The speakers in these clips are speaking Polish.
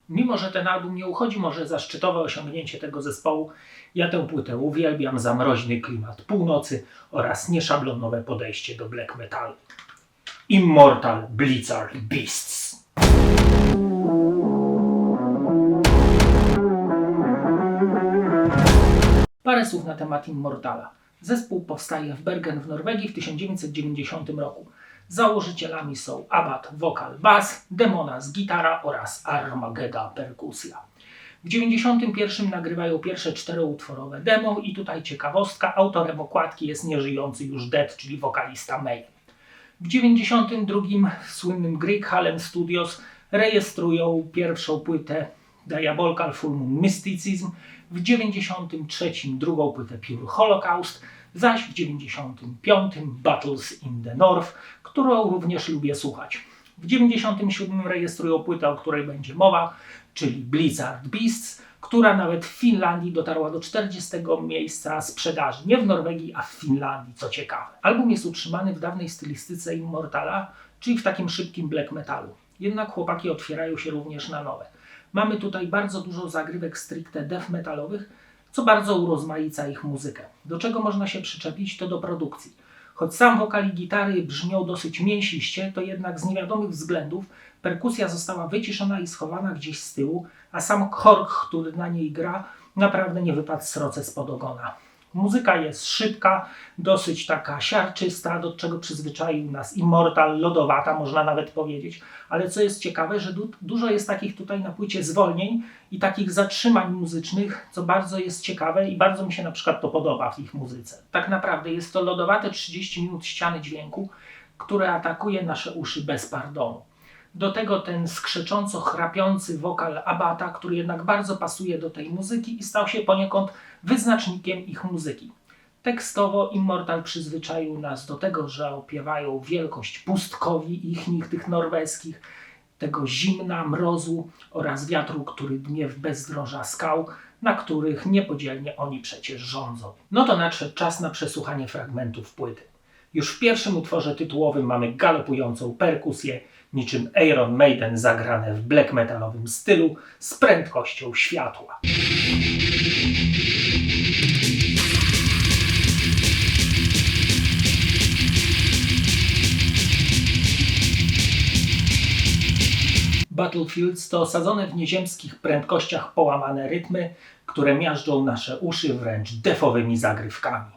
Mimo że ten album nie uchodzi może za szczytowe osiągnięcie tego zespołu, ja tę płytę uwielbiam za mroźny klimat północy oraz nieszablonowe podejście do black metalu. Immortal Blizzard Beasts. Parę słów na temat Immortala. Zespół powstaje w Bergen w Norwegii w 1990 roku. Założycielami są Abbat wokal bass, Demonas gitara oraz Armageddon perkusja. W 1991 nagrywają pierwsze 4-utworowe demo i tutaj ciekawostka, autorem okładki jest nieżyjący już Dead, czyli wokalista Mayhem. W 1992 w słynnym Grieghallen Studios rejestrują pierwszą płytę Diabolical Full Moon Mysticism, w 1993 drugą płytę Pure Holocaust, zaś w 1995 Battles in the North, którą również lubię słuchać. W 1997 rejestrują płytę, o której będzie mowa, czyli Blizzard Beasts, która nawet w Finlandii dotarła do 40 miejsca sprzedaży. Nie w Norwegii, a w Finlandii, co ciekawe. Album jest utrzymany w dawnej stylistyce Immortala, czyli w takim szybkim black metalu. Jednak chłopaki otwierają się również na nowe. Mamy tutaj bardzo dużo zagrywek stricte death metalowych, co bardzo urozmaica ich muzykę. Do czego można się przyczepić, to do produkcji. Choć sam wokal i gitary brzmią dosyć mięsiście, to jednak z niewiadomych względów perkusja została wyciszona i schowana gdzieś z tyłu, a sam kork, który na niej gra, naprawdę nie wypadł sroce spod ogona. Muzyka jest szybka, dosyć taka siarczysta, do czego przyzwyczaił nas Immortal, lodowata można nawet powiedzieć, ale co jest ciekawe, że dużo jest takich tutaj na płycie zwolnień i takich zatrzymań muzycznych, co bardzo jest ciekawe i bardzo mi się na przykład to podoba w ich muzyce. Tak naprawdę jest to lodowate 30 minut ściany dźwięku, które atakuje nasze uszy bez pardonu. Do tego ten skrzecząco chrapiący wokal Abata, który jednak bardzo pasuje do tej muzyki i stał się poniekąd wyznacznikiem ich muzyki. Tekstowo Immortal przyzwyczaił nas do tego, że opiewają wielkość pustkowi ich tych norweskich, tego zimna, mrozu oraz wiatru, który dmie w bezdroża skał, na których niepodzielnie oni przecież rządzą. No to nadszedł czas na przesłuchanie fragmentów płyty. Już w pierwszym utworze tytułowym mamy galopującą perkusję, niczym Iron Maiden zagrane w black metalowym stylu z prędkością światła. Battlefields to osadzone w nieziemskich prędkościach połamane rytmy, które miażdżą nasze uszy wręcz defowymi zagrywkami.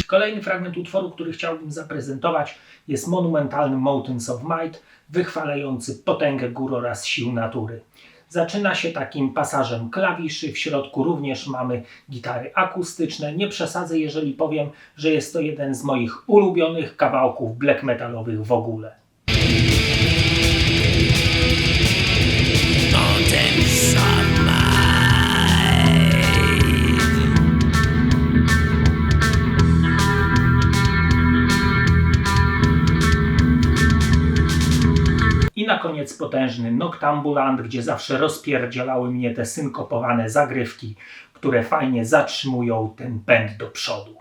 Kolejny fragment utworu, który chciałbym zaprezentować, jest monumentalny Mountains of Might, wychwalający potęgę gór oraz sił natury. Zaczyna się takim pasażem klawiszy, w środku również mamy gitary akustyczne. Nie przesadzę, jeżeli powiem, że jest to jeden z moich ulubionych kawałków black metalowych w ogóle. I na koniec potężny Noctambulant, gdzie zawsze rozpierdzielały mnie te synkopowane zagrywki, które fajnie zatrzymują ten pęd do przodu.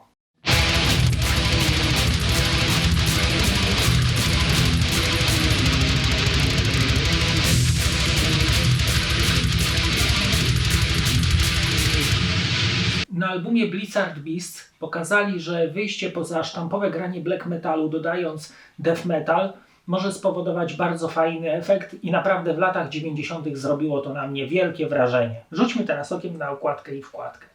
Na albumie Blizzard Beasts pokazali, że wyjście poza sztampowe granie black metalu, dodając death metal, może spowodować bardzo fajny efekt i naprawdę w latach 90. zrobiło to na mnie wielkie wrażenie. Rzućmy teraz okiem na okładkę i wkładkę.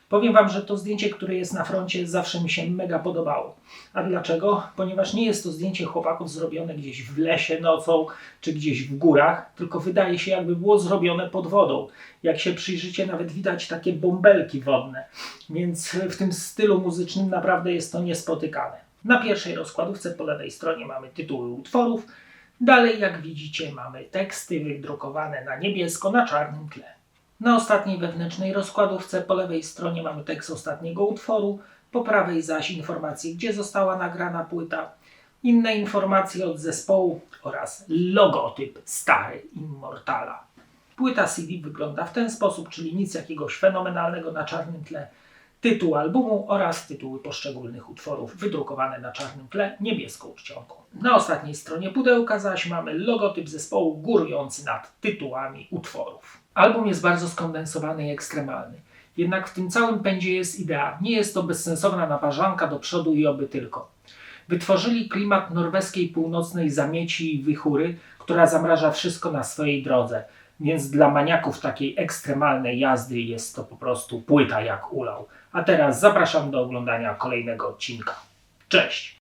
Powiem wam, że to zdjęcie, które jest na froncie, zawsze mi się mega podobało. A dlaczego? Ponieważ nie jest to zdjęcie chłopaków zrobione gdzieś w lesie nocą, czy gdzieś w górach, tylko wydaje się, jakby było zrobione pod wodą. Jak się przyjrzycie, nawet widać takie bąbelki wodne. Więc w tym stylu muzycznym naprawdę jest to niespotykane. Na pierwszej rozkładówce po lewej stronie mamy tytuły utworów. Dalej, jak widzicie, mamy teksty wydrukowane na niebiesko na czarnym tle. Na ostatniej wewnętrznej rozkładówce po lewej stronie mamy tekst ostatniego utworu, po prawej zaś informacje, gdzie została nagrana płyta, inne informacje od zespołu oraz logotyp stary Immortala. Płyta CD wygląda w ten sposób, czyli nic jakiegoś fenomenalnego na czarnym tle. tytuł albumu oraz tytuły poszczególnych utworów wydrukowane na czarnym tle niebieską czcionką. Na ostatniej stronie pudełka zaś mamy logotyp zespołu górujący nad tytułami utworów. Album jest bardzo skondensowany i ekstremalny. Jednak w tym całym pędzie jest idea. Nie jest to bezsensowna naparzanka do przodu i oby tylko. Wytworzyli klimat norweskiej północnej zamieci i wichury, która zamraża wszystko na swojej drodze. Więc dla maniaków takiej ekstremalnej jazdy jest to po prostu płyta jak ulał. A teraz zapraszam do oglądania kolejnego odcinka. Cześć!